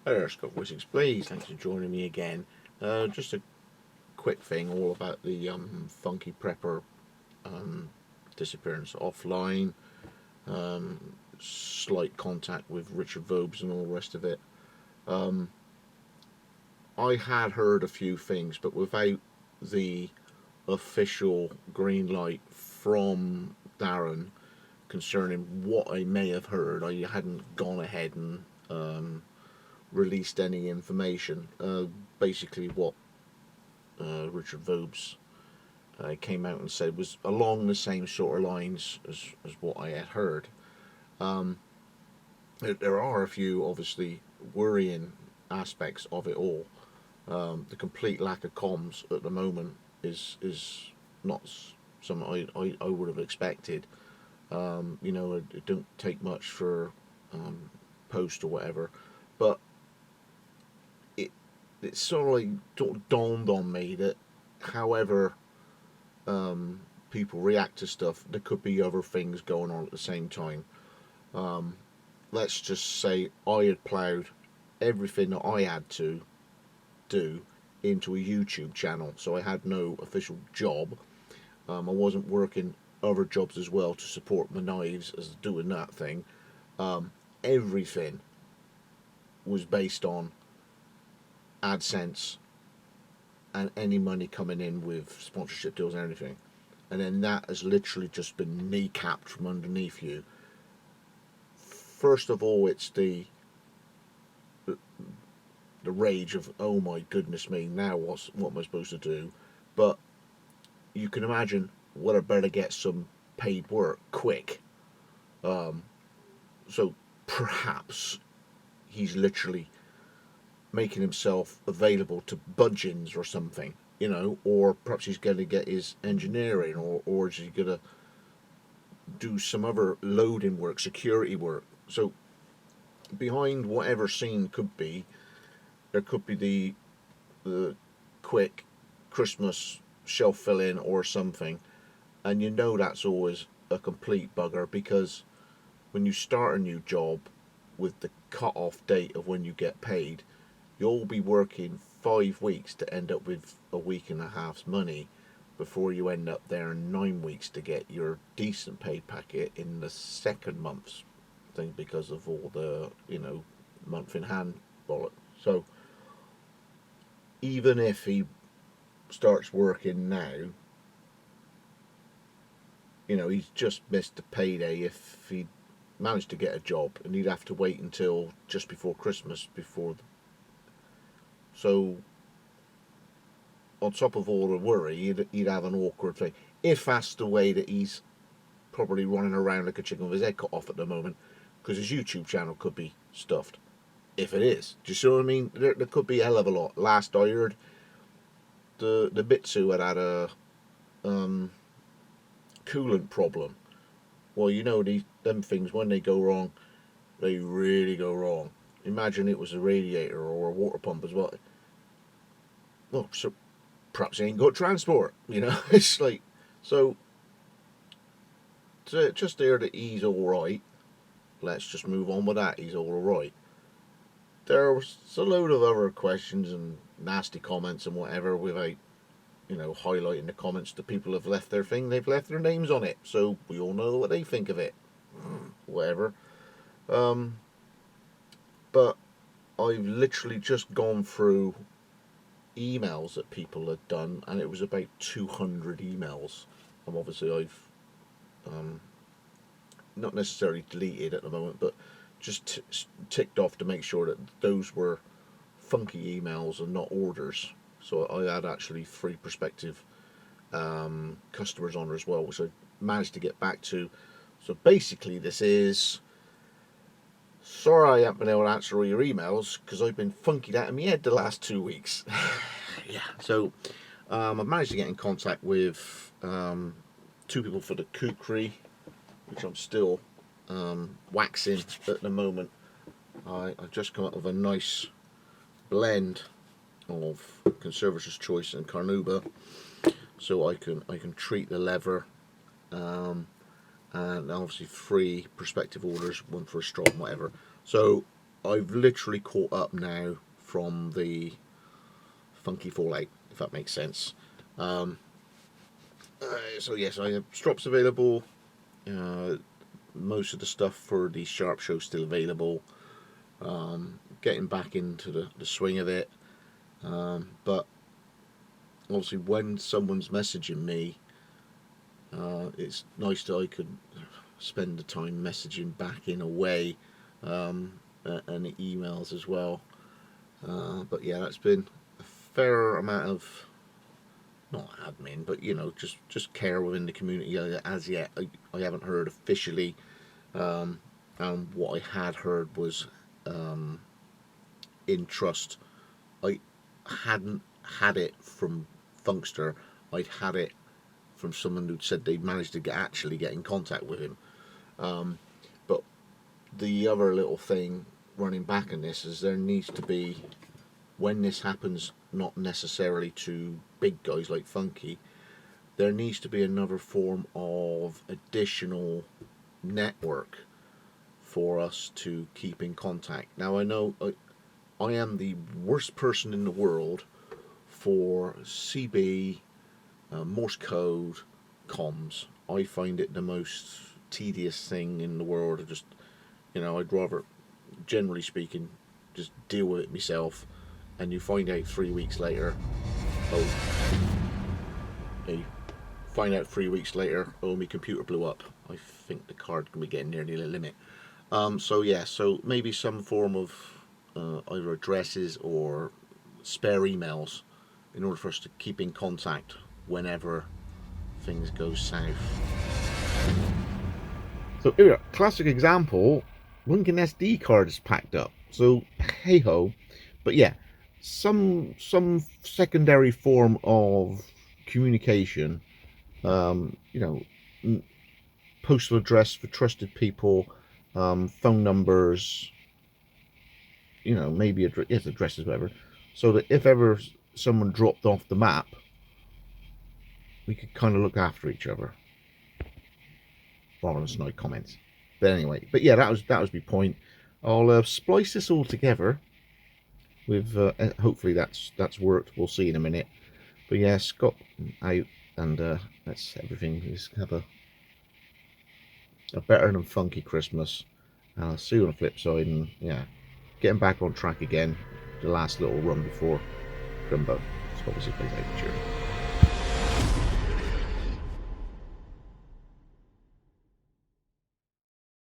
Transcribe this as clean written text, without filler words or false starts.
Hi there, Scott Wessex Blades. Thanks for joining me again. Just a quick thing all about the Funkyprepper disappearance offline, slight contact with Richard Vobes and all the rest of it. I had heard a few things, but without the official green light from Darren concerning what I may have heard, I hadn't gone ahead and released any information. Basically, what Richard Vobes came out and said was along the same sort of lines as what I had heard. There are a few obviously worrying aspects of it all. The complete lack of comms at the moment is not something I would have expected. It don't take much for post or whatever, but it sort of like dawned on me that however people react to stuff, there could be other things going on at the same time. Let's just say I had ploughed everything that I had to do into a YouTube channel, so I had no official job. I wasn't working other jobs as well to support my knives as doing that thing. Everything was based on AdSense and any money coming in with sponsorship deals and everything, and then that has literally just been kneecapped from underneath you. First of all, it's the rage of, oh my goodness me, now what am I supposed to do? But you can imagine what I better get some paid work quick. So perhaps he's literally making himself available to budgeons or something, or perhaps he's going to get his engineering, or is he going to do some other loading work, security work. So behind whatever scene could be, there could be the quick Christmas shelf fill-in or something, and that's always a complete bugger, because when you start a new job with the cut-off date of when you get paid, you'll be working 5 weeks to end up with a week and a half's money before you end up there in 9 weeks to get your decent paid packet in the second month's thing, because of all the month in hand bollock. So even if he starts working now, he's just missed the payday if he managed to get a job, and he'd have to wait until just before Christmas so on top of all the worry, he'd have an awkward thing, if that's the way that he's probably running around like a chicken with his head cut off at the moment, because his YouTube channel could be stuffed. If it is, do you see what I mean? There could be a hell of a lot. Last I heard, the Bitsu had a coolant problem. Well, them things, when they go wrong, they really go wrong. Imagine it was a radiator or a water pump as well. Well, so perhaps he ain't got transport. It's like, so to just hear that he's all right. Let's just move on with that. He's all right. There was a load of other questions and nasty comments and whatever without, highlighting the comments. The people have left their thing. They've left their names on it, so we all know what they think of it. Whatever. But I've literally just gone through emails that people had done, and it was about 200 emails. And obviously I've not necessarily deleted at the moment, but just ticked off to make sure that those were funky emails and not orders. So I had actually 3 prospective customers on there as well, which I managed to get back to. So basically this is, sorry I haven't been able to answer all your emails because I've been funkied out of my head the last 2 weeks. Yeah, so I've managed to get in contact with 2 people for the kukri, which I'm still waxing at the moment. I've just come up with a nice blend of Conservator's Choice and Carnauba, so I can treat the leather, and obviously 3 prospective orders, 1 for a strop and whatever. So I've literally caught up now from the funky fallout, if that makes sense. So yes, I have strops available. Most of the stuff for the Sharp Show still available. Getting back into the swing of it. But obviously, when someone's messaging me, it's nice that I could spend the time messaging back in a way, and emails as well. But yeah, that's been a fair amount of, not admin, but just care within the community. As yet, I haven't heard officially, and what I had heard was in trust. I hadn't had it from Funkster. I'd had it from someone who'd said they'd managed to actually get in contact with him. But the other little thing running back in this is there needs to be, when this happens, not necessarily to big guys like Funky, there needs to be another form of additional network for us to keep in contact. Now, I know I am the worst person in the world for CB, Morse code, comms. I find it the most tedious thing in the world. I'd rather, generally speaking, just deal with it myself. And you find out 3 weeks later, my computer blew up. I think the card can be getting near the limit. So maybe some form of either addresses or spare emails in order for us to keep in contact whenever things go south. So here we are, classic example. Lincoln SD card is packed up. So hey ho, but yeah, some secondary form of communication. Postal address for trusted people, phone numbers. Maybe addresses, whatever. So that if ever someone dropped off the map, we could kind of look after each other. Rather than snide comments. But anyway, yeah, that was my point. I'll splice this all together with hopefully that's worked. We'll see in a minute. But yeah, Scott out, and that's everything. Just have a better than funky Christmas. And I'll see you on the flip side, and yeah, getting back on track again. The last little run before Crumbo. Scott was his place out. Cheers.